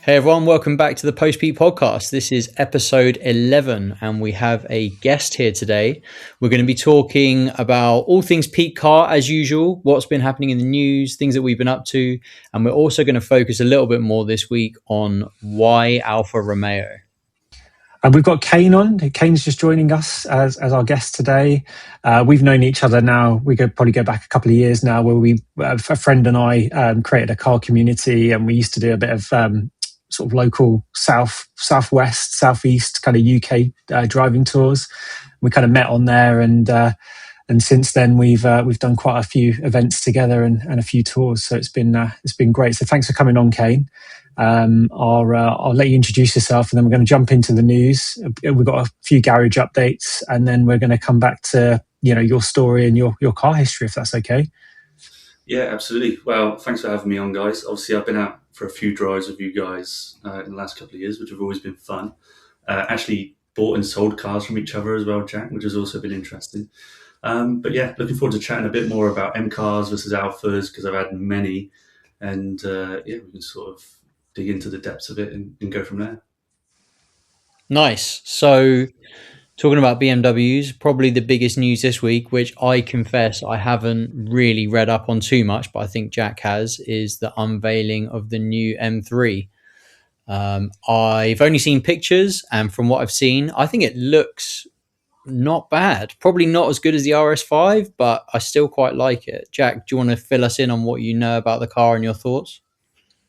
Hey everyone, welcome back to the Post Peak podcast. This is episode 11 and we have a guest here today. We're going to be talking about all things peak car as usual, what's been happening in the news, things that we've been up to, and we're also going to focus a little bit more this week on why Alfa Romeo. And we've got Kane on. Kane's just joining us as our guest today. We've known each other now. We could probably go back a couple of years now where a friend and I created a car community, and we used to do a bit of sort of local southwest, southeast kind of UK driving tours. We kind of met on there, and since then we've done quite a few events together and a few tours. So it's been great. So thanks for coming on, Kane. I'll let you introduce yourself, and then we're going to jump into the news. We've got a few garage updates, and then we're going to come back to your story and your car history, if that's okay. Yeah, absolutely. Well, thanks for having me on, guys. Obviously, I've been out for a few drives with you guys in the last couple of years, which have always been fun. Actually bought and sold cars from each other as well, Jack, which has also been interesting. But yeah, looking forward to chatting a bit more about M cars versus Alfas, because I've had many, and we can sort of dig into the depths of it and go from there. Nice. So talking about BMWs, probably the biggest news this week, which I confess I haven't really read up on too much, but I think Jack has, is the unveiling of the new M3. I've only seen pictures, and from what I've seen, I think it looks not bad. Probably not as good as the RS5, but I still quite like it. Jack, do you want to fill us in on what you know about the car and your thoughts?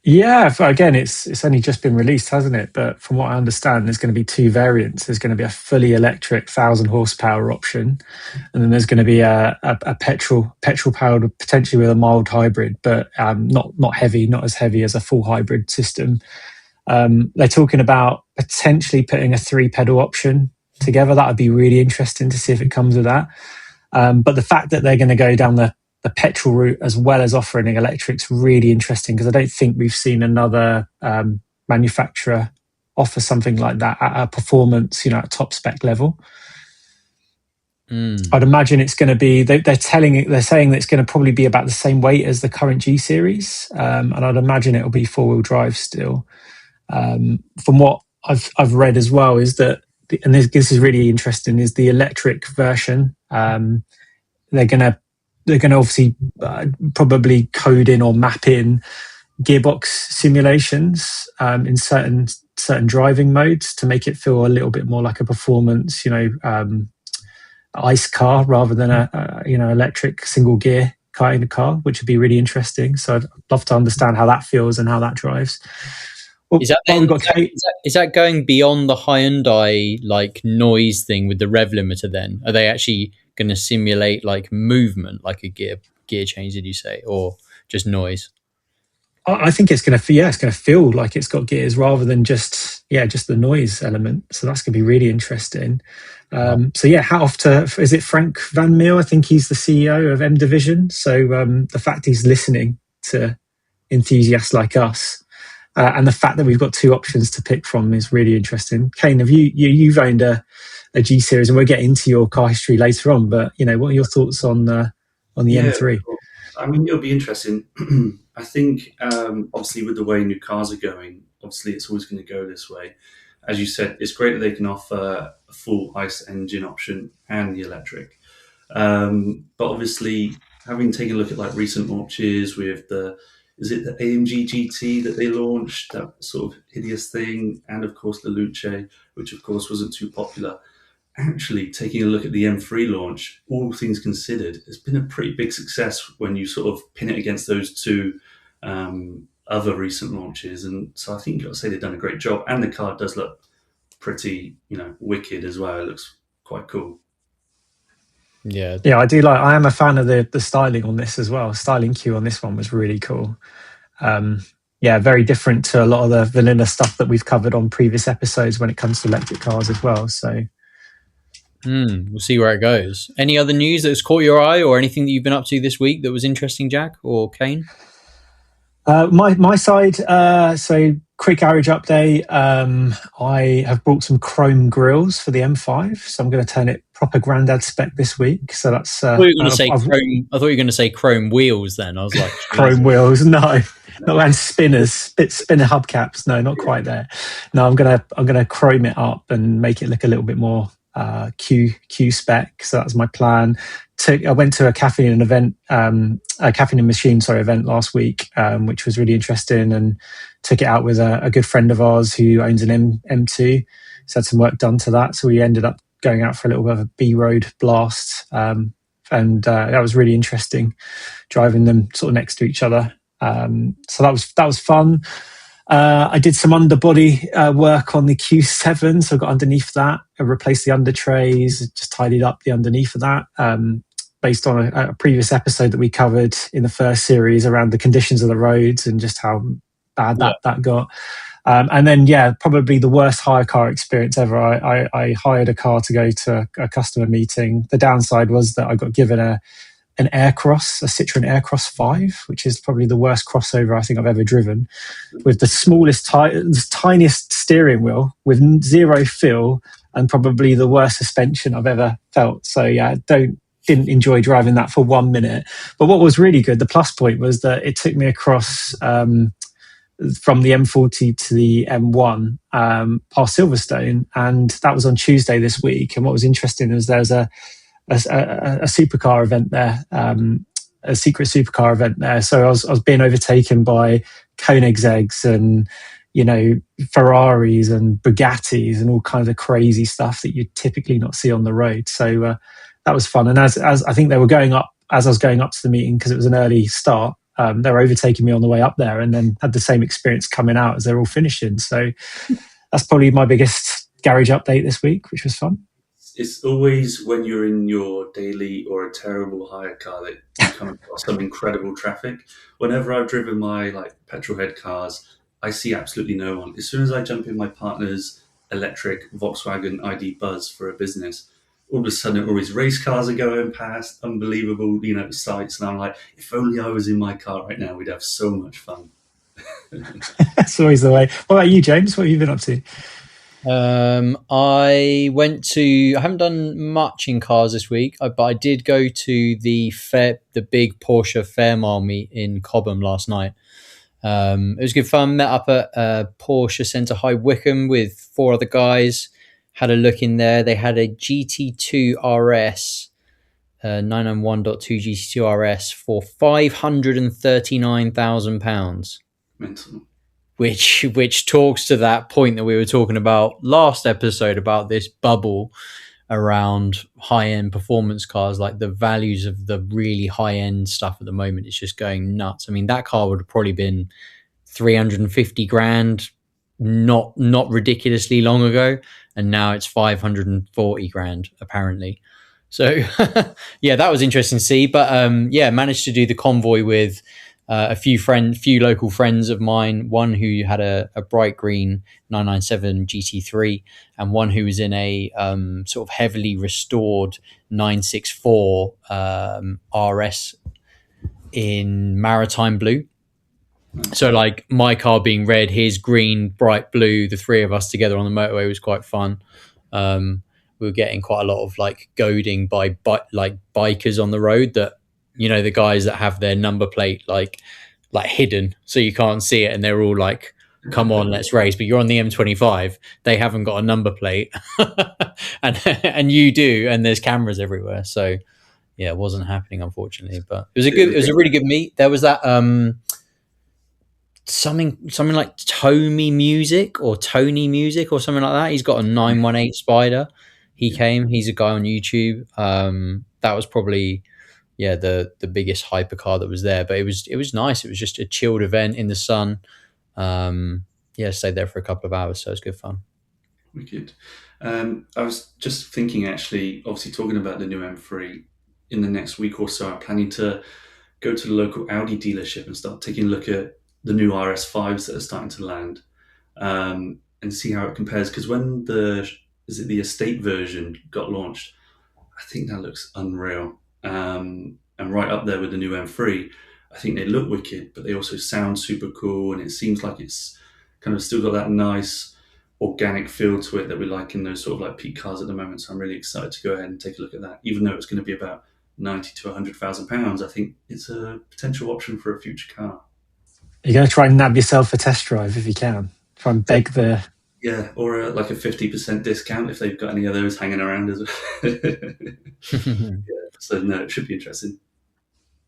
Yeah, again, it's only just been released, hasn't it? But from what I understand, there's going to be two variants. There's going to be a fully electric 1,000 horsepower option, and then there's going to be a petrol powered, potentially with a mild hybrid, but not heavy, not as heavy as a full hybrid system. They're talking about potentially putting a 3-pedal option together. That would be really interesting to see if it comes with that. But the fact that they're going to go down the petrol route as well as offering electric's really interesting, because I don't think we've seen another manufacturer offer something like that at a performance, at top spec level. I'd imagine it's going to be, they're saying that it's going to probably be about the same weight as the current G series, and I'd imagine it'll be 4-wheel drive still. From what I've read as well is that, and this is really interesting, is the electric version. They're going to obviously probably code in or map in gearbox simulations in certain driving modes to make it feel a little bit more like a performance, ICE car rather than a electric single gear kind of car, which would be really interesting. So I'd love to understand how that feels and how that drives. Well, is that going beyond the Hyundai like noise thing with the rev limiter then? Are they actually going to simulate like movement, like a gear change, did you say, or just noise? I think it's going to feel like it's got gears rather than just the noise element. So that's going to be really interesting. Hat off to, is it Frank Van Meel? I think he's the CEO of M Division. So the fact he's listening to enthusiasts like us, and the fact that we've got two options to pick from is really interesting. Kane, have you've owned a G series, and we'll get into your car history later on, but what are your thoughts on the M3? I mean, it'll be interesting. I think obviously with the way new cars are going, obviously it's always going to go this way. As you said, it's great that they can offer a full ICE engine option and the electric, but obviously having taken a look at like recent launches with the AMG GT that they launched, that sort of hideous thing, and of course the Luce, which of course wasn't too popular. Actually, taking a look at the M3 launch, all things considered, it's been a pretty big success when you sort of pin it against those two other recent launches. And so I think you've got to say they've done a great job. And the car does look pretty, wicked as well. It looks quite cool. Yeah, I do I am a fan of the styling on this as well. Styling cue on this one was really cool. Very different to a lot of the vanilla stuff that we've covered on previous episodes when it comes to electric cars as well. So we'll see where it goes. Any other news that's caught your eye, or anything that you've been up to this week that was interesting, Jack or Kane? My side, so quick garage update. I have bought some chrome grills for the M5, so I'm going to turn it proper granddad spec this week. So that's. I thought you were going to say chrome wheels. Then I was like, chrome wheels. No, not around spinners, spinner hubcaps. No, not quite there. No, I'm gonna chrome it up and make it look a little bit more Q spec. So that's my plan. I went to a caffeine and event, a caffeine and machine, sorry, event last week, which was really interesting, and took it out with a good friend of ours who owns an M2. He's had some work done to that, so we ended up going out for a little bit of a B road blast, and that was really interesting, driving them sort of next to each other. So that was fun. I did some underbody work on the Q7, so I got underneath that. I replaced the under trays, just tidied up the underneath of that, based on a previous episode that we covered in the first series around the conditions of the roads and just how bad that got. And then, yeah, probably the worst hire car experience ever. I hired a car to go to a customer meeting. The downside was that I got given an Aircross, a Citroen Aircross 5, which is probably the worst crossover I think I've ever driven, with the tiniest steering wheel, with zero feel, and probably the worst suspension I've ever felt. So yeah, didn't enjoy driving that for 1 minute. But what was really good, the plus point, was that it took me across from the M40 to the M1 past Silverstone, and that was on Tuesday this week. And what was interesting is there's a supercar event there, a secret supercar event there. So I was being overtaken by Koenigseggs and Ferraris and Bugattis and all kinds of crazy stuff that you typically not see on the road. So that was fun. And as I think they were going up, as I was going up to the meeting, because it was an early start, they were overtaking me on the way up there, and then had the same experience coming out as they're all finishing. So that's probably my biggest garage update this week, which was fun. It's always when you're in your daily or a terrible hire car that you come across some incredible traffic. Whenever I've driven my petrol head cars, I see absolutely no one. As soon as I jump in my partner's electric Volkswagen ID Buzz for a business, all of a sudden all these race cars are going past, unbelievable, sights, and I'm like, if only I was in my car right now, we'd have so much fun. That's always the way. What about you, James? What have you been up to? I haven't done much in cars this week, but I did go to the big Porsche Fair Mile meet in Cobham last night. It was good fun. Met up at Porsche Centre High Wycombe with 4 other guys. Had a look in there. They had a GT2 RS, 991.2 GT2 RS for £539,000. Mental. Which talks to that point that we were talking about last episode about this bubble around high-end performance cars. Like, the values of the really high-end stuff at the moment is just going nuts. I mean, that car would have probably been 350 grand not ridiculously long ago, and now it's 540 grand apparently. So yeah, that was interesting to see. But managed to do the convoy with a few local friends of mine, one who had a bright green 997 GT3, and one who was in a sort of heavily restored 964 RS in maritime blue. So like my car being red, his green, bright blue, the 3 of us together on the motorway was quite fun. We were getting quite a lot of goading by bikers on the road, that the guys that have their number plate like hidden so you can't see it, and they're all like, come on, let's race, but you're on the M25, they haven't got a number plate and you do, and there's cameras everywhere. So yeah, it wasn't happening, unfortunately, but it was a really good meet. There was that something like Tony Music or something like that. He's got a 918 Spider. He's a guy on YouTube. That was probably the biggest hypercar that was there, but it was nice. It was just a chilled event in the sun. Stayed there for a couple of hours, so it was good fun. Wicked. I was just thinking, actually, obviously talking about the new M3, in the next week or so, I'm planning to go to the local Audi dealership and start taking a look at the new RS5s that are starting to land, and see how it compares. Because when the estate version got launched, I think that looks unreal, and right up there with the new M3. I think they look wicked, but they also sound super cool, and it seems like it's kind of still got that nice organic feel to it that we like in those sort of peak cars at the moment. So I'm really excited to go ahead and take a look at that. Even though it's going to be about £90,000 to £100,000, I think it's a potential option for a future car. You're going to try and nab yourself a test drive if you can. Try and beg the. Yeah, or like a 50% discount if they've got any of those hanging around as well. So no, it should be interesting.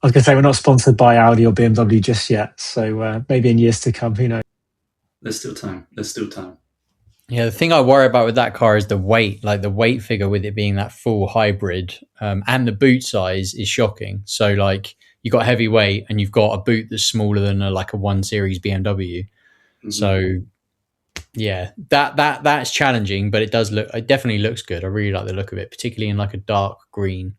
I was going to say we're not sponsored by Audi or BMW just yet, so maybe in years to come, who knows? There's still time. There's still time. Yeah, the thing I worry about with that car is the weight, like the weight figure with it being that full hybrid, and the boot size is shocking. So like you got heavy weight and you've got a boot that's smaller than like a 1 Series BMW. Hmm. So yeah, that's challenging, but it does look. It definitely looks good. I really like the look of it, particularly in like a dark green.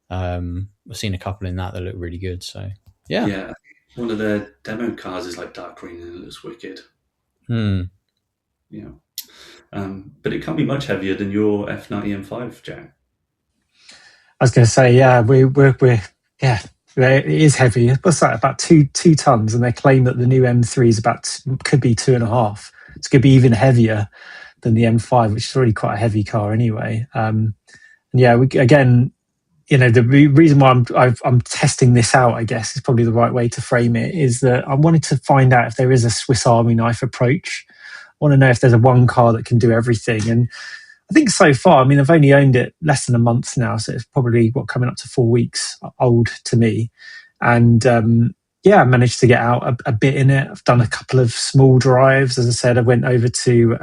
I've seen a couple in that look really good. So yeah. Yeah, one of their demo cars is like dark green and it looks wicked. Hmm. Yeah, but it can't be much heavier than your F90 M5, Jack. I was going to say, yeah, we're yeah, it is heavy. What's that? About two tons, and they claim that the new M3 is could be 2.5. It's going to be even heavier than the M5, which is already quite a heavy car anyway. And yeah, again, the reason why I'm testing this out, I guess, is probably the right way to frame it. Is that I wanted to find out if there is a Swiss Army knife approach. I want to know if there's a one car that can do everything, and I think so far, I mean, I've only owned it less than a month now, so it's probably coming up to 4 weeks old to me. And yeah, I managed to get out a bit in it. I've done a couple of small drives. As I said, I went over to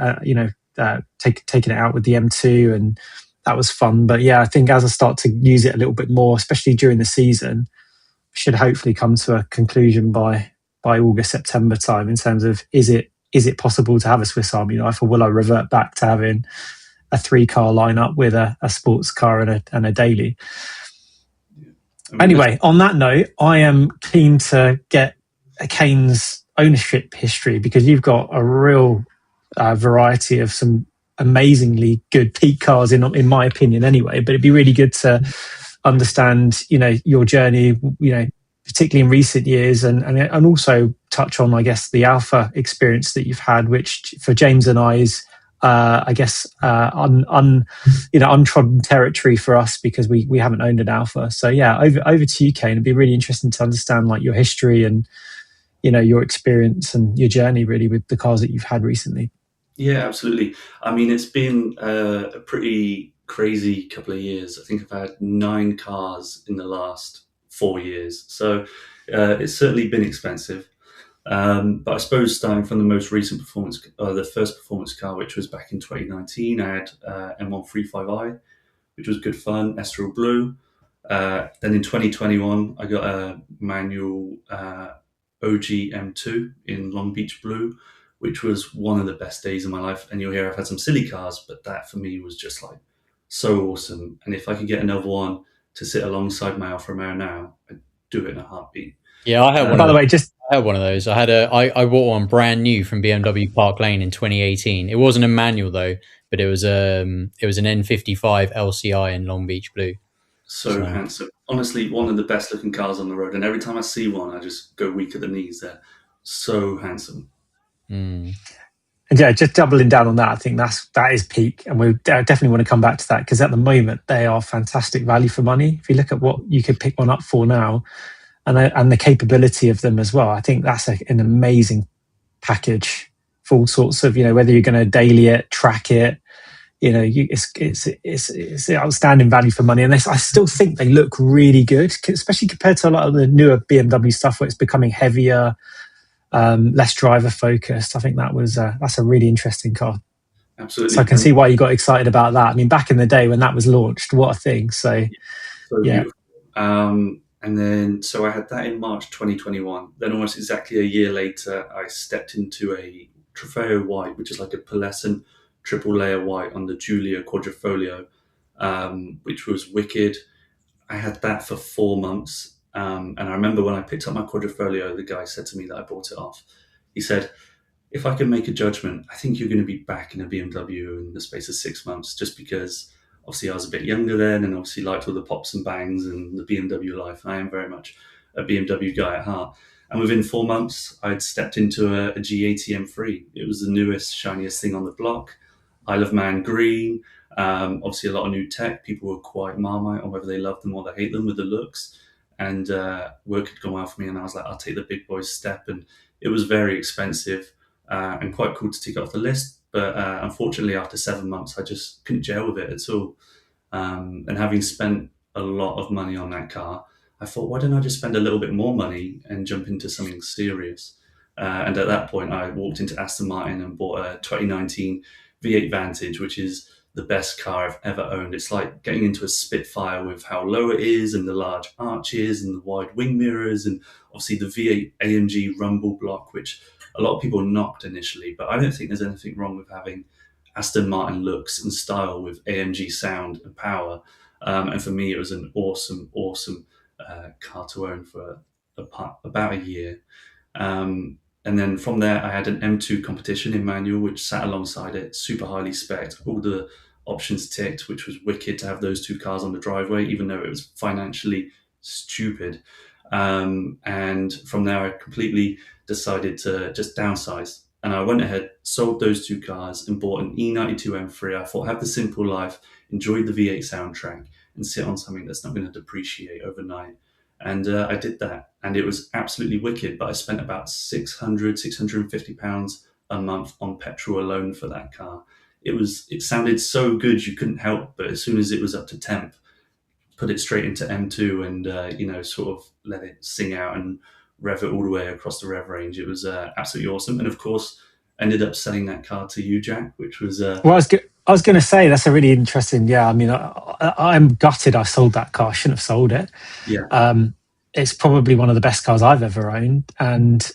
taking it out with the M2, and that was fun. But yeah, I think as I start to use it a little bit more, especially during the season, I should hopefully come to a conclusion by August, September time in terms of is it possible to have a Swiss Army knife, or will I revert back to having a 3-car lineup with a sports car and a daily. I mean, Anyway, on that note, I am keen to get a Kane's ownership history, because you've got a real variety of some amazingly good peak cars in my opinion anyway, but it'd be really good to understand your journey, particularly in recent years, and also touch on, I guess, the Alfa experience that you've had, which for James and I is I guess untrodden territory for us, because we haven't owned an Alfa. So yeah, over to you, Kane. It'd be really interesting to understand like your history and your experience and your journey really with the cars that you've had recently. yeah, absolutely. I mean, it's been a pretty crazy couple of years. I think I've had 9 cars in the last 4 years, so it's certainly been expensive. But I suppose starting from the most recent performance, the first performance car, which was back in 2019, I had M135i, which was good fun, Estoril Blue. Then in 2021, I got a manual OG M2 in Long Beach Blue, which was one of the best days of my life. And you'll hear I've had some silly cars, but that for me was just like so awesome. And if I could get another one to sit alongside my Alfa Romeo now, I'd do it in a heartbeat. Yeah, I had one By of the those. way, just I had one of those. I bought one brand new from BMW Park Lane in 2018. It wasn't a manual though, but it was an N55 LCI in Long Beach Blue. So So handsome. Honestly, one of the best looking cars on the road. And every time I see one, I just go weak at the knees. They're so handsome. mm. and yeah, just doubling down on that. I think that is peak, and we definitely want to come back to that, because at the moment they are fantastic value for money. If you look at what you could pick one up for now, and the capability of them as well, I think that's an amazing package for all sorts of whether you're going to daily it, track it. It's outstanding value for money, and I still think they look really good, especially compared to a lot of the newer BMW stuff where it's becoming heavier, less driver focused. I think that's a really interesting car. So I Absolutely. can see why you got excited about that. I mean, back in the day when that was launched, what a thing! So So yeah, beautiful. And then, so I had that in March 2021. Then, almost exactly a year later, I stepped into a Trofeo White, which is like a pearlescent triple layer white on the Giulia Quadrifoglio, which was wicked. I had that for 4 months. And I remember when I picked up my Quadrifoglio, the guy said to me that I bought it off. He said, if I can make a judgment, I think you're going to be back in a BMW in the space of 6 months, just because obviously I was a bit younger then and obviously liked all the pops and bangs and the BMW life. And I am very much a BMW guy at heart. And within 4 months, I'd stepped into a G80 M3. It was the newest, shiniest thing on the block. Isle of Man green. Obviously, a lot of new tech. People were quite marmite on whether they loved them or they hate them with the looks. And work had gone well for me, and I was like, I'll take the big boy step and It was very expensive and quite cool to tick off the list. But unfortunately, after 7 months, I just couldn't gel with it at all. And having spent a lot of money on that car, I thought, why don't I just spend a little bit more money and jump into something serious? And at that point, I walked into Aston Martin and bought a 2019 V8 Vantage, which is the best car I've ever owned. It's like getting into a Spitfire with how low it is and the large arches and the wide wing mirrors, and obviously the V8 AMG rumble block, which a lot of people knocked initially. But I don't think there's anything wrong with having Aston Martin looks and style with AMG sound and power. And for me, it was an awesome, awesome car to own for about a year. Um, and then from there, I had an M2 competition in manual, which sat alongside it, super highly spec'd, all the options ticked, which was wicked to have those two cars on the driveway, even though it was financially stupid. And from there, I completely decided to just downsize. And I went ahead, sold those two cars, and bought an E92 M3. I thought, have the simple life, enjoy the V8 soundtrack, and sit on something that's not going to depreciate overnight. And I did that, and it was absolutely wicked. But I spent about 650 pounds a month on petrol alone for that car. It sounded so good you couldn't help. But as soon as it was up to temp, put it straight into M2 and sort of let it sing out and rev it all the way across the rev range. It was absolutely awesome, and of course, ended up selling that car to you, Jack, which was Well, I was going to say that's a really interesting. Yeah, I mean, I'm gutted I sold that car. I shouldn't have sold it. yeah, Um, it's probably one of the best cars I've ever owned, and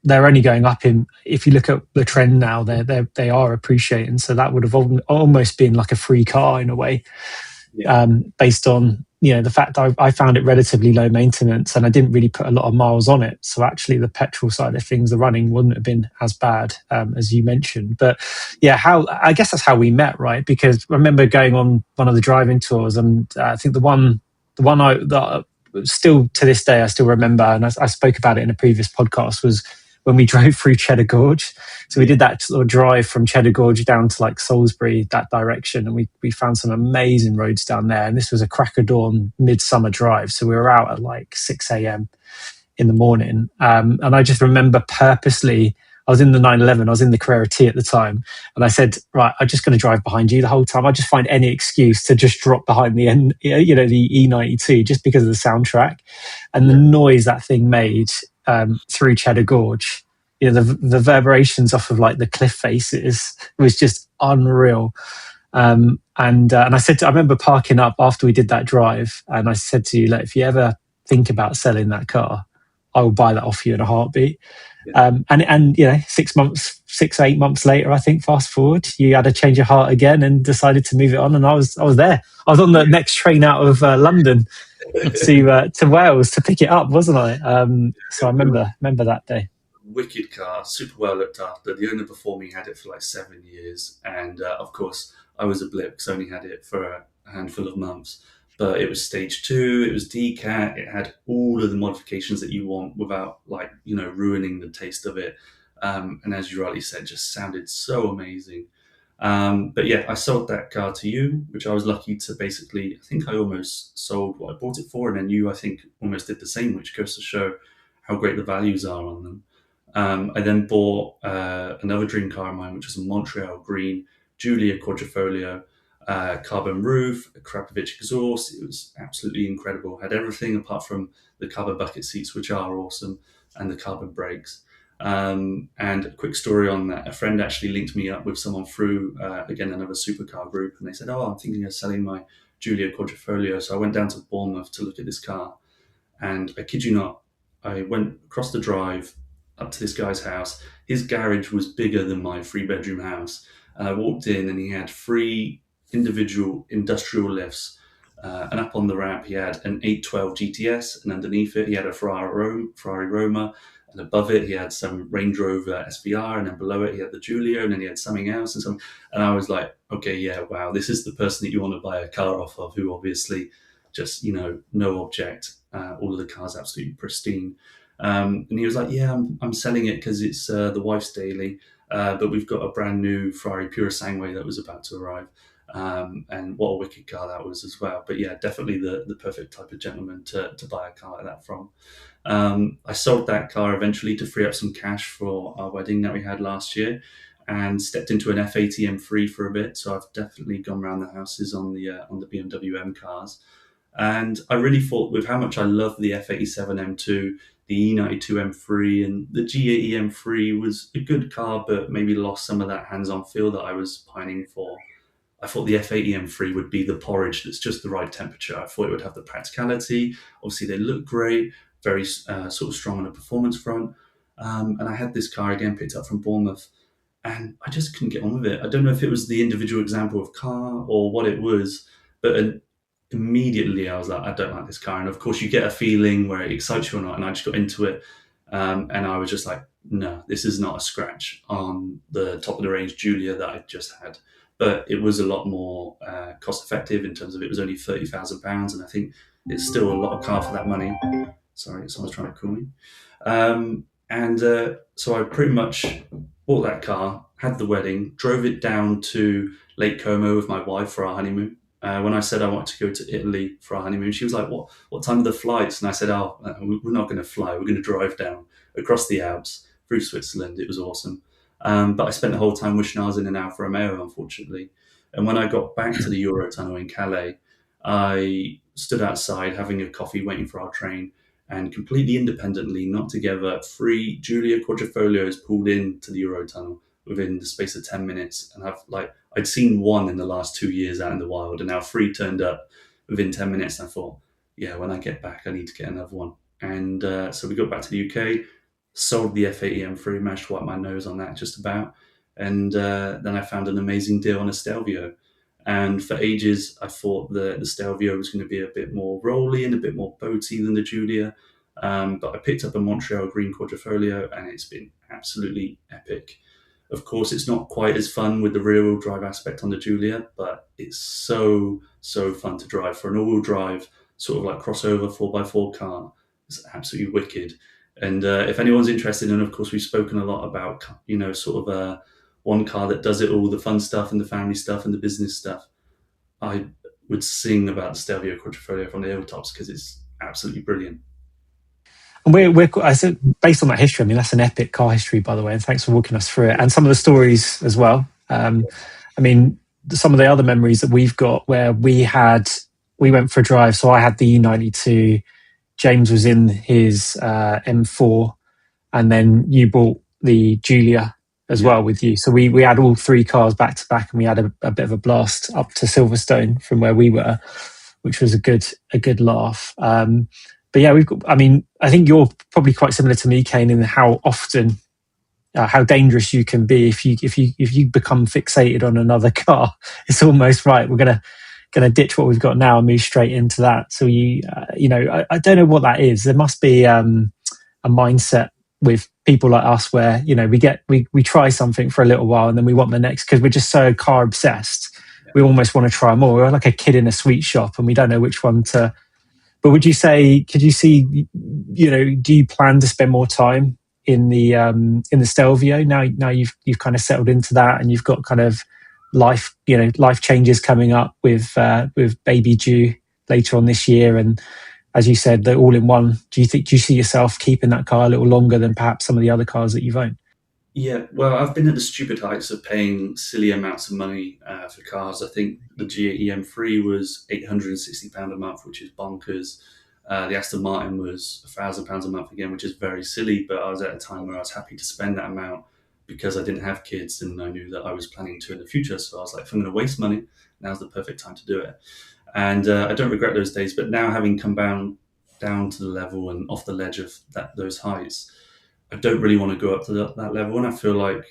they're only going up in. If you look at the trend now, they are appreciating. So that would have almost been like a free car in a way, yeah, based on the fact that I found it relatively low maintenance and I didn't really put a lot of miles on it. So actually, the petrol side of things, the running wouldn't have been as bad as you mentioned. But yeah, how I guess that's how we met, right? Because I remember going on one of the driving tours, and I think that still to this day I still remember, and I spoke about it in a previous podcast, was when we drove through Cheddar Gorge. So we yeah, did that sort of drive from Cheddar Gorge down to like Salisbury, that direction, and we found some amazing roads down there. And this was a crack of dawn midsummer drive, so we were out at like 6 a.m. in the morning. And I just remember purposely, I was in the 911, I was in the Carrera T at the time, and I said, right, I'm just going to drive behind you the whole time. I just find any excuse to just drop behind the the E92 just because of the soundtrack and the yeah, noise that thing made through Cheddar Gorge. The reverberations off of like the cliff faces was just unreal. And I remember parking up after we did that drive, and I said to you, like, if you ever think about selling that car, I will buy that off you in a heartbeat. yeah. And 6, 8 months later, I think, fast forward, you had a change of heart again and decided to move it on, and I was there. I was on the next train out of London to Wales to pick it up, wasn't I? So I It was remember that day. a wicked car, super well looked after. The owner before me had it for like 7 years, and of course, I was a blip because I only had it for a handful of months. But it was stage two, it was DCAT, it had all of the modifications that you want without, like, ruining the taste of it. And as you rightly said, just sounded so amazing. But yeah, I sold that car to you, which I was lucky to basically, I think I almost sold what I bought it for. And then you, I think, almost did the same, which goes to show how great the values are on them. I then bought another dream car of mine, which was a Montreal Green Giulia Quadrifoglio, carbon roof, a Krapovich exhaust. It was absolutely incredible. Had everything apart from the carbon bucket seats, which are awesome, and the carbon brakes. And a quick story on that: a friend actually linked me up with someone through again another supercar group, and they said, "Oh, I'm thinking of selling my Giulia Quadrifoglio." So I went down to Bournemouth to look at this car, and I kid you not, I went across the drive up to this guy's house. His garage was bigger than my 3 bedroom house. And I walked in and he had three individual industrial lifts. And up on the ramp, he had an 812 GTS, and underneath it, he had a Ferrari Roma. And above it, he had some Range Rover SVR, and then below it, he had the Giulia, and then he had something else. And I was like, okay, yeah, wow, this is the person that you want to buy a car off of, who obviously just, no object. All of the cars absolutely pristine. And he was like, yeah, I'm selling it because it's the wife's daily, but we've got a brand new Ferrari Pura Sangue that was about to arrive. And what a wicked car that was as well. But yeah, definitely the perfect type of gentleman to buy a car like that from. I sold that car eventually to free up some cash for our wedding that we had last year, and stepped into an F80 M3 for a bit. So I've definitely gone around the houses on the BMW M cars. And I really thought, with how much I love the F87 M2, the E92 M3, and the G80 M3 was a good car, but maybe lost some of that hands-on feel that I was pining for. I thought the F80 M3 would be the porridge that's just the right temperature. I thought it would have the practicality. Obviously, they look great, very sort of strong on a performance front. And I had this car again picked up from Bournemouth, and I just couldn't get on with it. I don't know if it was the individual example of car or what it was, but immediately I was like, I don't like this car. And of course, you get a feeling where it excites you or not. And I just got into it, and I was just like, no, this is not a scratch on the top of the range Julia that I just had. But it was a lot more cost effective in terms of it was only £30,000, and I think it's still a lot of car for that money. Sorry, someone's trying to call me. And so I pretty much bought that car, had the wedding, drove it down to Lake Como with my wife for our honeymoon. When I said I wanted to go to Italy for our honeymoon, she was like, What time are the flights?" And I said, "Oh, we're not going to fly. We're going to drive down across the Alps through Switzerland." It was awesome. But I spent the whole time wishing I was in an Alfa Romeo, unfortunately. And when I got back to the Eurotunnel in Calais, I stood outside having a coffee, waiting for our train, and completely independently, not together, three Giulia Quadrifoglios pulled into the Eurotunnel within the space of 10 minutes. And I'd seen one in the last 2 years out in the wild, and now three turned up within 10 minutes. And I thought, yeah, when I get back, I need to get another one. And so we got back to the UK, sold the F80 M3, managed to wipe my nose on that just about. And then I found an amazing deal on a Stelvio. And for ages, I thought the Stelvio was going to be a bit more rolly and a bit more boaty than the Giulia. But I picked up a Montreal Green Quadrifoglio, and it's been absolutely epic. Of course, it's not quite as fun with the rear-wheel drive aspect on the Giulia, but it's so fun to drive for an all-wheel drive, sort of like crossover 4x4 car. It's absolutely wicked. And if anyone's interested, and of course we've spoken a lot about, sort of one car that does it all, the fun stuff and the family stuff and the business stuff, I would sing about the Stelvio Quadrifoglio from the hilltops because it's absolutely brilliant. And I said, based on that history, I mean, that's an epic car history, by the way, and thanks for walking us through it and some of the stories as well. I mean, some of the other memories that we've got where we went for a drive. So I had the E92, James was in his M4, and then you bought the Julia as Yeah. well with you. So we had all three cars back to back, and we had a bit of a blast up to Silverstone from where we were, which was a good laugh. But yeah, I mean, I think you're probably quite similar to me, Kane, in how often, how dangerous you can be if you become fixated on another car. It's almost right. We're gonna ditch what we've got now and move straight into that. So I don't know what that is. There must be a mindset with people like us where we try something for a little while and then we want the next because we're just so car obsessed. Yeah. We almost want to try more. We're like a kid in a sweet shop and we don't know which one to. But could you see, do you plan to spend more time in the Stelvio now you've kind of settled into that and you've got kind of life changes coming up with baby due later on this year, and as you said, the all-in-one. Do you see yourself keeping that car a little longer than perhaps some of the other cars that you've owned? Yeah, well, I've been at the stupid heights of paying silly amounts of money for cars. I think the G80 M3 was £860 a month, which is bonkers. The Aston Martin was £1,000 a month again, which is very silly. But I was at a time where I was happy to spend that amount because I didn't have kids and I knew that I was planning to in the future. So I was like, if I'm going to waste money, now's the perfect time to do it. And I don't regret those days. But now, having come down to the level and off the ledge of those heights, I don't really want to go up to that level, and I feel like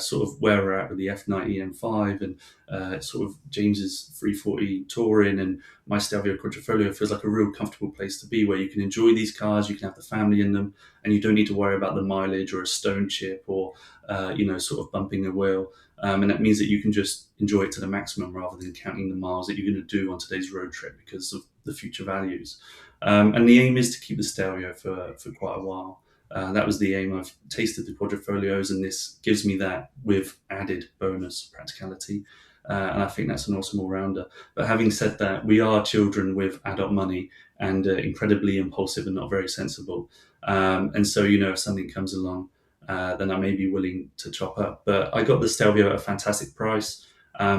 sort of where we're at with the F90 M5 and sort of James's 340 Touring and my Stelvio Quadrifoglio feels like a real comfortable place to be, where you can enjoy these cars, you can have the family in them, and you don't need to worry about the mileage or a stone chip or sort of bumping a wheel. And that means that you can just enjoy it to the maximum rather than counting the miles that you're going to do on today's road trip because of the future values. And the aim is to keep the Stelvio for quite a while. That was the aim. I've tasted the Quadrifoglios, and this gives me that with added bonus practicality. and I think that's an awesome all-rounder. But having said that, we are children with adult money and incredibly impulsive and not very sensible. And so, if something comes along, then I may be willing to chop up. But I got the Stelvio at a fantastic price.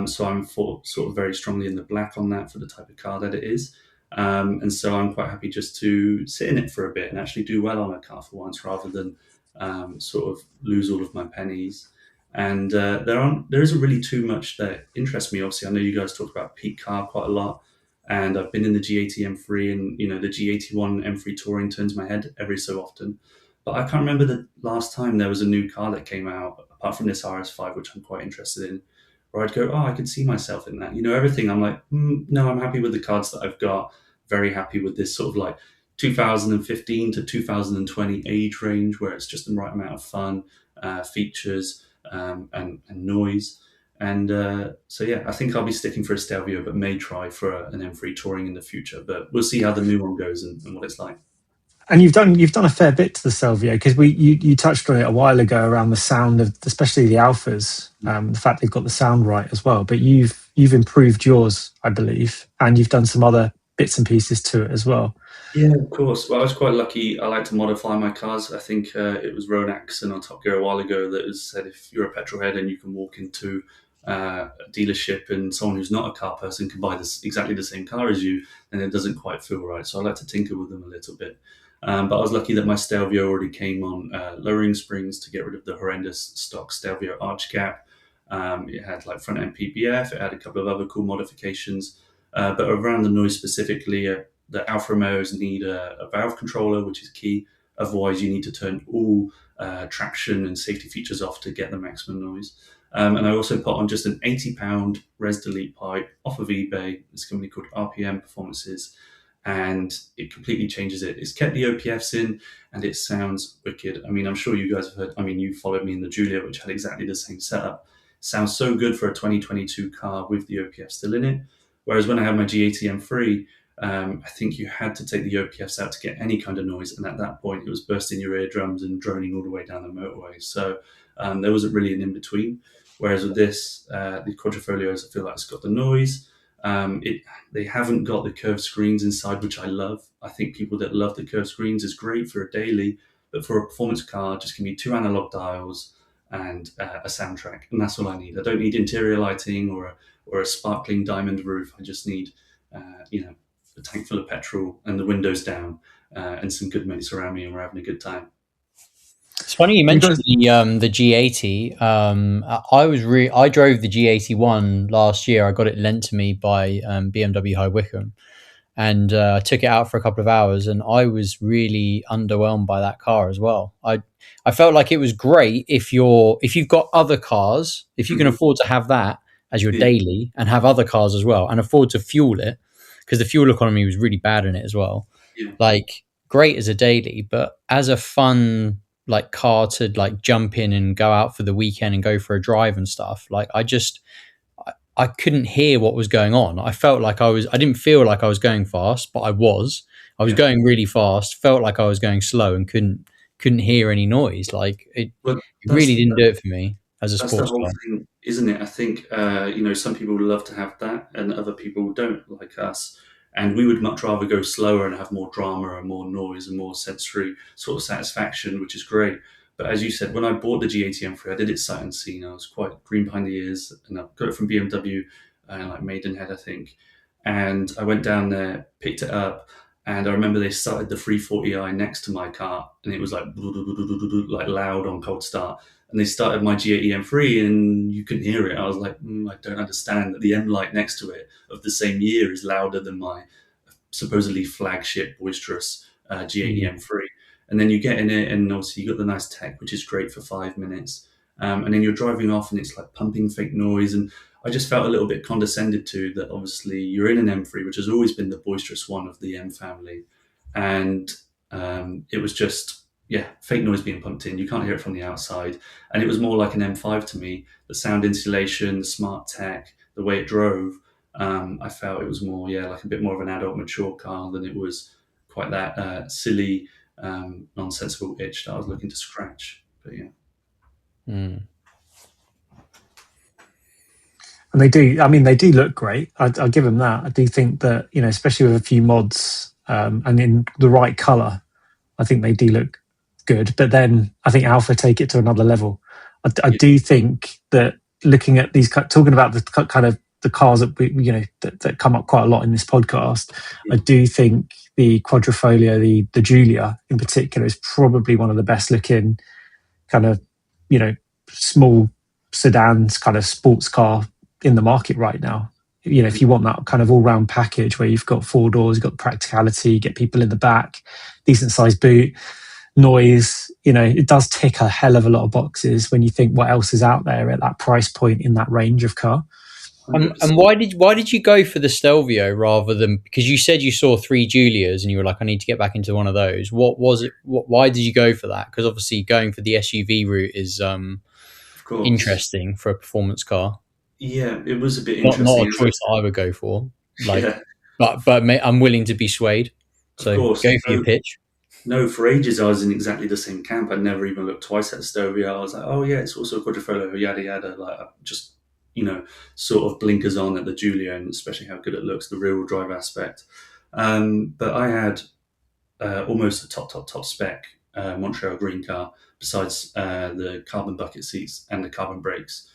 So I'm sort of very strongly in the black on that for the type of car that it is. And so I'm quite happy just to sit in it for a bit and actually do well on a car for once rather than sort of lose all of my pennies. And there isn't really too much that interests me. Obviously, I know you guys talk about peak car quite a lot, and I've been in the G80 M3, and the G81 M3 Touring turns my head every so often. But I can't remember the last time there was a new car that came out apart from this RS5, which I'm quite interested in. Where I'd go, oh, I could see myself in that. Everything. I'm like, no, I'm happy with the cards that I've got. Very happy with this sort of like 2015 to 2020 age range, where it's just the right amount of fun, features, and noise. And so, yeah, I think I'll be sticking for a Stelvio, but may try for an M3 Touring in the future. But we'll see how the new one goes and what it's like. And you've done a fair bit to the Stelvio, because you touched on it a while ago around the sound of especially the Alphas, the fact they've got the sound right as well. But you've improved yours, I believe, and you've done some other bits and pieces to it as well. Yeah, of course. Well, I was quite lucky. I like to modify my cars. I think it was Rowan Atkinson on Top Gear a while ago that has said if you're a petrol head and you can walk into a dealership and someone who's not a car person can buy this exactly the same car as you, then it doesn't quite feel right. So I like to tinker with them a little bit. But I was lucky that my Stelvio already came on lowering springs to get rid of the horrendous stock Stelvio arch gap. It had like front end PPF. It had a couple of other cool modifications. But around the noise specifically, the Alfa Romeos need a valve controller, which is key. Otherwise, you need to turn all traction and safety features off to get the maximum noise. And I also put on just an £80 Res Delete pipe off of eBay. This company called RPM Performances, and it completely changes it. It's kept the OPFs in, and it sounds wicked. I mean, I'm sure you guys have heard. I mean, you followed me in the Giulia, which had exactly the same setup. Sounds so good for a 2022 car with the OPF still in it. Whereas when I had my G80 M3, I think you had to take the OPFs out to get any kind of noise, and at that point, it was bursting your eardrums and droning all the way down the motorway. So there wasn't really an in between. Whereas with this, the Quadrifolios, I feel like it's got the noise. They haven't got the curved screens inside, which I love. I think people that love the curved screens is great for a daily, but for a performance car, just give me two analog dials and a soundtrack, and that's all I need. I don't need interior lighting or a sparkling diamond roof. I just need, a tank full of petrol and the windows down, and some good mates around me, and we're having a good time. It's funny you You mentioned guys, the G80. I drove the G81 last year. I got it lent to me by BMW High Wycombe, and I took it out for a couple of hours, and I was really underwhelmed by that car as well. I felt like it was great if you've got other cars, if you can afford to have that as your Yeah, daily and have other cars as well, and afford to fuel it, because the fuel economy was really bad in it as well. yeah. Like, great as a daily, but as a fun like car to like jump in and go out for the weekend and go for a drive and stuff, like I couldn't hear what was going on. I didn't feel like I was going fast, but I was Yeah. going really fast, felt like I was going slow, and couldn't hear any noise. Like Well, it really didn't do it for me as a that's the sports whole car. thing, isn't it? I think some people love to have that, and other people don't, like us. And we would much rather go slower and have more drama and more noise and more sensory sort of satisfaction, which is great. But as you said, when I bought the G80 M3, I did it sight unseen. I was quite green behind the ears, and I got it from BMW, like Maidenhead, I think. And I went down there, picked it up, and I remember they started the 340i next to my car, and it was like like loud on cold start, and they started my G80 M3 and you couldn't hear it. I was like, I don't understand that the M light next to it of the same year is louder than my supposedly flagship boisterous G80 Mm. M3. And then you get in it, and obviously you got the nice tech, which is great for 5 minutes. And then you're driving off, and it's like pumping fake noise. And I just felt a little bit condescended to that. Obviously, you're in an M3, which has always been the boisterous one of the M family, and it was just fake noise being pumped in. You can't hear it from the outside, and it was more like an M5 to me. The sound insulation, the smart tech, the way it drove. I felt it was more, like a bit more of an adult, mature car than it was quite that silly, nonsensical itch that I was looking to scratch. But yeah. Mm. And they do. I mean, they do look great. I'll give them that. I do think that, especially with a few mods and in the right color, I think they do look good. But then I think Alpha take it to another level. I Yeah, do think that looking at these, talking about the kind of the cars that that come up quite a lot in this podcast, I yeah, do think the Quadrifoglio, the Giulia in particular, is probably one of the best looking kind of small sedans, kind of sports car in the market right now. If you want that kind of all-round package where you've got four doors, you've got practicality, get people in the back, decent sized boot, noise, it does tick a hell of a lot of boxes when you think what else is out there at that price point in that range of car. And 100%. why did you go for the Stelvio rather than, because you said you saw three Julias and you were like, I need to get back into one of those. What was it? Why did you go for that? Because obviously going for the SUV route is Of course. interesting for a performance car. Yeah, it was a bit Not a interesting. choice that I would go for. Like, Yeah, I'm willing to be swayed. of So course. go for your pitch. No, for ages I was in exactly the same camp. I never even looked twice at Stovia. I was like, oh yeah, it's also a Quadrifoglio, yada yada. Like I just, sort of blinkers on at the Julia and especially how good it looks, the rear wheel drive aspect. But I had almost a top spec Montreal green car, besides the carbon bucket seats and the carbon brakes.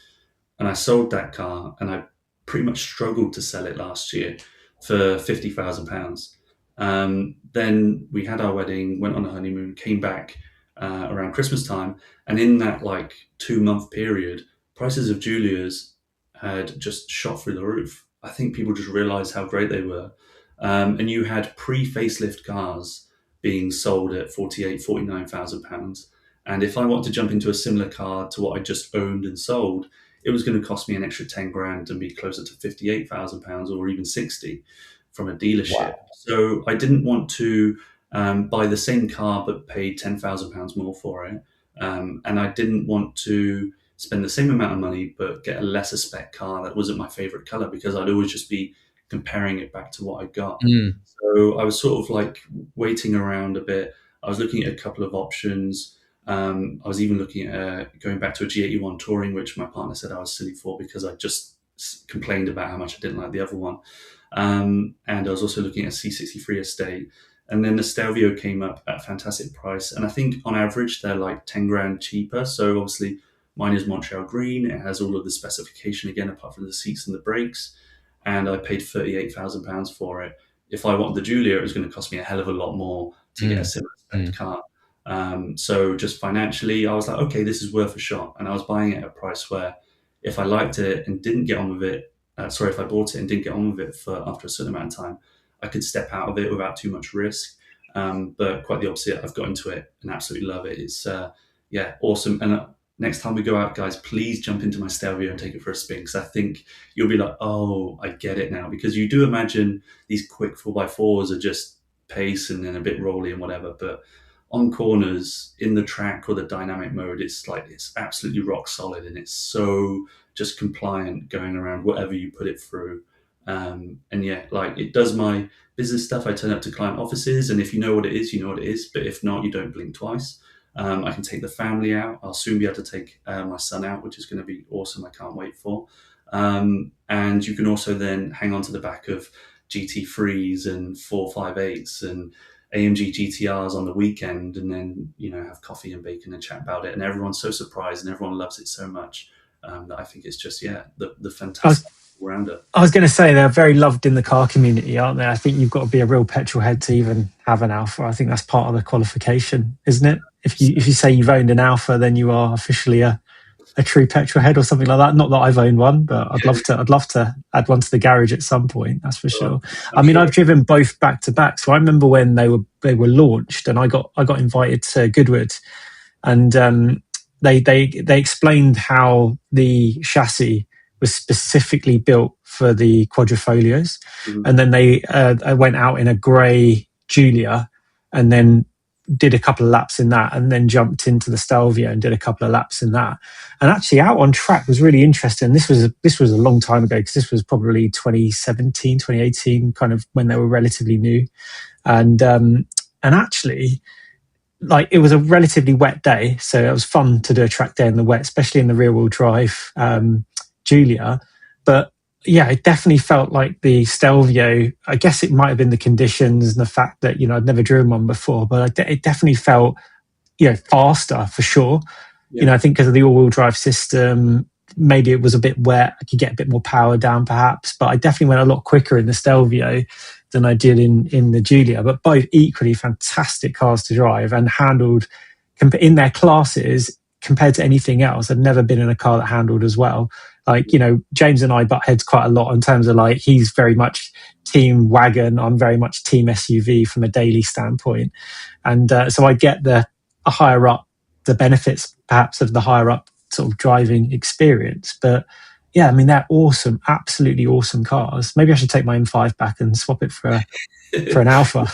And I sold that car, and I pretty much struggled to sell it last year for £50,000. Then we had our wedding, went on a honeymoon, came back around Christmas time, and in that like 2 month period, prices of Julias had just shot through the roof. I think people just realised how great they were, and you had pre-facelift cars being sold at 48, 49,000 pounds. And if I wanted to jump into a similar car to what I just owned and sold, it was going to cost me an extra 10 grand and be closer to £58,000 or even 60 from a dealership. Wow. So I didn't want to buy the same car but pay £10,000 more for it. And I didn't want to spend the same amount of money but get a lesser spec car that wasn't my favorite color, because I'd always just be comparing it back to what I got. Mm. So I was sort of like waiting around a bit. I was looking at a couple of options. I was even looking at going back to a G81 Touring, which my partner said I was silly for because I just complained about how much I didn't like the other one. And I was also looking at a C63 Estate. And then the Stelvio came up at a fantastic price. And I think on average, they're like 10 grand cheaper. So obviously, mine is Montreal Green. It has all of the specification again, apart from the seats and the brakes. And I paid £38,000 for it. If I wanted the Giulia, it was going to cost me a hell of a lot more to get a Mm. similar spec Mm. car. So just financially, I was like, okay, this is worth a shot. And I was buying it at a price where if I liked it and didn't get on with it, if I bought it and didn't get on with it for after a certain amount of time, I could step out of it without too much risk. But quite the opposite, I've got into it and absolutely love it. It's, awesome. And next time we go out, guys, please jump into my Stelvio and take it for a spin, because I think you'll be like, oh, I get it now. Because you do imagine these quick 4x4s are just pace and then a bit rolly and whatever. But on corners in the track or the dynamic mode, it's absolutely rock solid, and it's so just compliant going around whatever you put it through. And yeah, like it does my business stuff. I turn up to client offices, and if you know what it is, you know what it is. But if not, you don't blink twice. I can take the family out. I'll soon be able to take my son out, which is going to be awesome. I can't wait for. And you can also then hang on to the back of GT3s and 458s and AMG GTRs on the weekend, and then have coffee and bacon and chat about it. And everyone's so surprised, and everyone loves it so much that I think it's just the I was, fantastic rounder. I was going to say they're very loved in the car community, aren't they? I think you've got to be a real petrol head to even have an Alpha. I think that's part of the qualification, isn't it? If you say you've owned an Alpha, then you are officially a true petrol head or something like that. Not that I've owned one, but I'd love to add one to the garage at some point. That's for sure. I I'm mean, sure. I've driven both back to back, so I remember when they were launched, and I got invited to Goodwood, and they explained how the chassis was specifically built for the Quadrifoglios, Mhm. and then they went out in a grey Giulia, and then did a couple of laps in that, and then jumped into the Stelvio and did a couple of laps in that. And actually, out on track was really interesting. This was a long time ago, because this was probably 2017, 2018, kind of when they were relatively new, and actually, like, it was a relatively wet day, so it was fun to do a track day in the wet, especially in the rear wheel drive Giulia. But yeah, it definitely felt like the Stelvio. I guess it might have been the conditions and the fact that I'd never driven one before, but it definitely felt faster for sure. Yeah. I think because of the all-wheel drive system, maybe it was a bit wet. I could get a bit more power down, perhaps. But I definitely went a lot quicker in the Stelvio than I did in the Giulia. But both equally fantastic cars to drive and handled in their classes compared to anything else. I'd never been in a car that handled as well. Like, James and I butt heads quite a lot in terms of like, he's very much team wagon. I'm very much team SUV from a daily standpoint. And so I get the higher up, the benefits perhaps of the higher up sort of driving experience. But yeah, I mean, they're awesome, absolutely awesome cars. Maybe I should take my M5 back and swap it for an Alfa.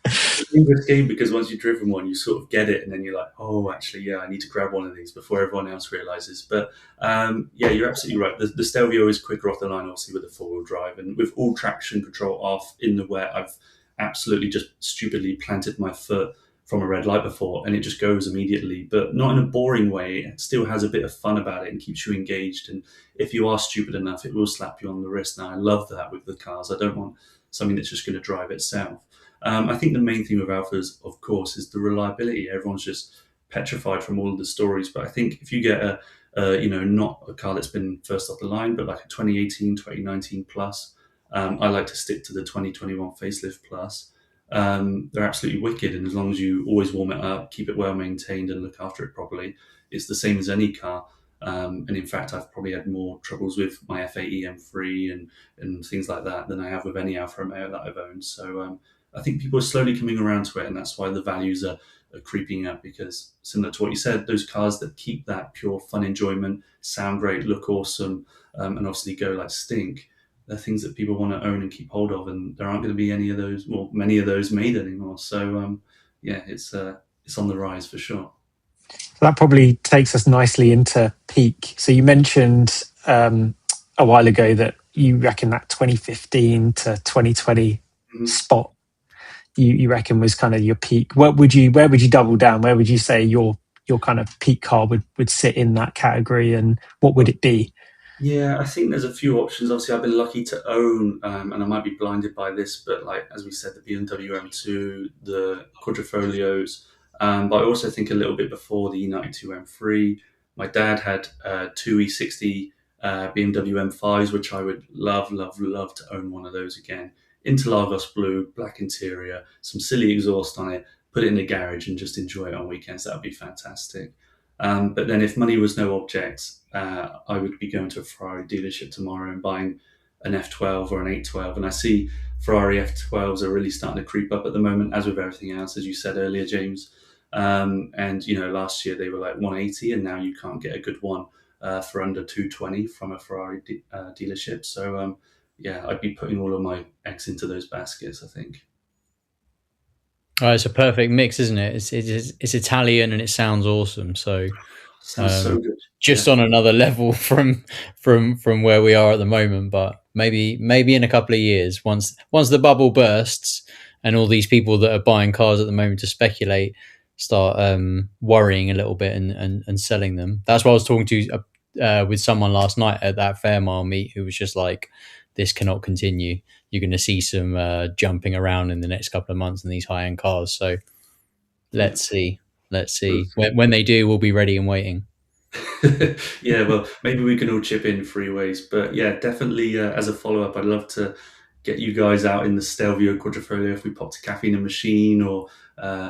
It's risky because once you've driven one, you sort of get it, and then you're like, oh, actually, yeah, I need to grab one of these before everyone else realizes. But yeah, you're absolutely right. The Stelvio is quicker off the line, obviously, with the four-wheel drive, and with all traction control off in the wet, I've absolutely just stupidly planted my foot from a red light before, and it just goes immediately, but not in a boring way. It still has a bit of fun about it and keeps you engaged. And if you are stupid enough, it will slap you on the wrist. Now, I love that with the cars. I don't want something that's just going to drive itself. I think the main thing with Alphas, of course, is the reliability. Everyone's just petrified from all of the stories. But I think if you get not a car that's been first off the line, but like a 2018, 2019 plus, I like to stick to the 2021 facelift plus. They're absolutely wicked, and as long as you always warm it up, keep it well maintained, and look after it properly, it's the same as any car. And in fact, I've probably had more troubles with my F80 M3 and things like that than I have with any Alfa Romeo that I've owned. So I think people are slowly coming around to it, and that's why the values are creeping up, because similar to what you said, those cars that keep that pure fun enjoyment, sound great, look awesome, and obviously go like stink, they're things that people want to own and keep hold of, and there aren't going to be any of those, or many of those made anymore. So yeah, it's on the rise for sure. So that probably takes us nicely into peak. So you mentioned a while ago that you reckon that 2015 to 2020 spot you reckon was kind of your peak. Where would you double down? Where would you say your kind of peak car would sit in that category, and what would it be? Yeah, I think there's a few options. Obviously, I've been lucky to own, and I might be blinded by this, but like as we said, the BMW M2, the Quadrifoglios, but I also think a little bit before the E92 M3. My dad had two E60 BMW M5s, which I would love to own one of those again. Interlagos blue, black interior, some silly exhaust on it, put it in the garage and just enjoy it on weekends. That would be fantastic. But then if money was no object, I would be going to a Ferrari dealership tomorrow and buying an F12 or an 812. And I see Ferrari F12s are really starting to creep up at the moment, as with everything else, as you said earlier, James. And, last year they were like 180, and now you can't get a good one for under 220 from a Ferrari dealership. So, yeah, I'd be putting all of my eggs into those baskets, I think. Oh, it's a perfect mix, isn't it? It's Italian and it sounds awesome. So sounds so good. Just on another level from where we are at the moment. But maybe in a couple of years, once the bubble bursts and all these people that are buying cars at the moment to speculate start worrying a little bit and selling them. That's what I was talking to with someone last night at that Fairmile meet who was just like, this cannot continue. You're going to see some jumping around in the next couple of months in these high-end cars. So let's see. When they do, we'll be ready and waiting. Yeah, well, maybe we can all chip in 3 ways. But yeah, definitely as a follow-up, I'd love to get you guys out in the Stelvio Quadrifoglio. If we pop to Caffeine and Machine or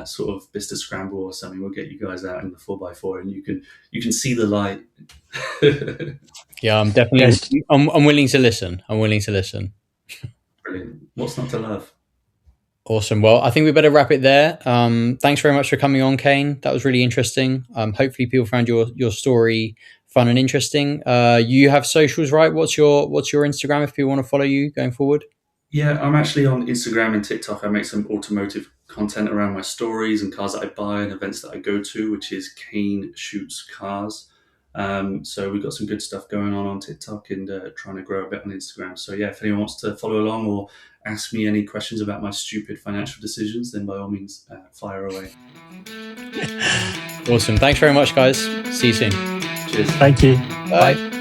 sort of Bicester Scramble or something, we'll get you guys out in the 4x4 and you can see the light. Yeah, I'm definitely. Yes. I'm willing to listen. Brilliant. What's not to love? Awesome. Well, I think we better wrap it there. Thanks very much for coming on, Kane. That was really interesting. Hopefully, people found your story fun and interesting. You have socials, right? What's your Instagram if people want to follow you going forward? Yeah, I'm actually on Instagram and TikTok. I make some automotive content around my stories and cars that I buy and events that I go to, which is Kane Shoots Cars. So we've got some good stuff going on TikTok and trying to grow a bit on Instagram. So yeah, if anyone wants to follow along or ask me any questions about my stupid financial decisions, then by all means, fire away. Awesome. Thanks very much, guys. See you soon. Cheers. Thank you. Bye.